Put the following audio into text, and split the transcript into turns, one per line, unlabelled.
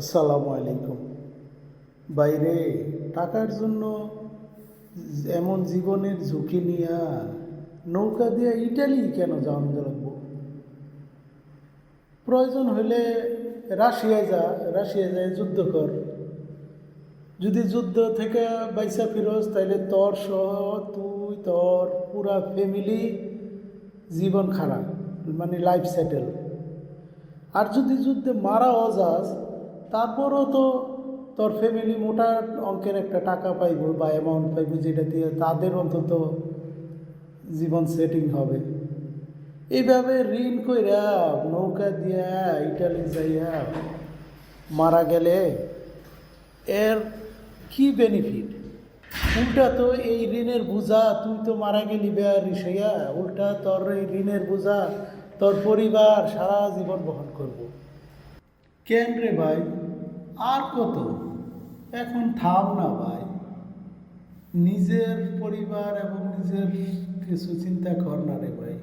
আসসালামু আলাইকুম। বাইরে টাকার জন্য এমন জীবনের ঝুঁকি নিয়া নৌকা দিয়ে ইটালি কেন যাওয়ান লাগবো? প্রয়োজন হলে রাশিয়ায় যায় যুদ্ধ কর। যদি যুদ্ধ থেকে বাইসা ফিরোস তাইলে তোর সহ তুই তোর পুরা ফ্যামিলি জীবন খারাপ, মানে লাইফ সেটেল। আর যদি যুদ্ধে মারাও যাস তারপরও তো তোর ফ্যামিলি মোটা অঙ্কের একটা টাকা পাইব বা অ্যামাউন্ট পাইব, যেটা দিয়ে তাদের অন্তত জীবন সেটিং হবে। এইভাবে ঋণ কইরা নৌকা দিয়া ইটালি যাইয়া মারা গেলে এর কি বেনিফিট? উল্টা তো এই ঋণের বোঝা, তুই তো মারা গেলি বেয়ারিশ হইয়া, উল্টা তোর এই ঋণের বোঝা তোর পরিবার সারা জীবন বহন করব। কেন রে ভাই, আর কত? এখন থাম না ভাই, নিজের পরিবার এবং নিজের কিছু চিন্তা কর না রে ভাই।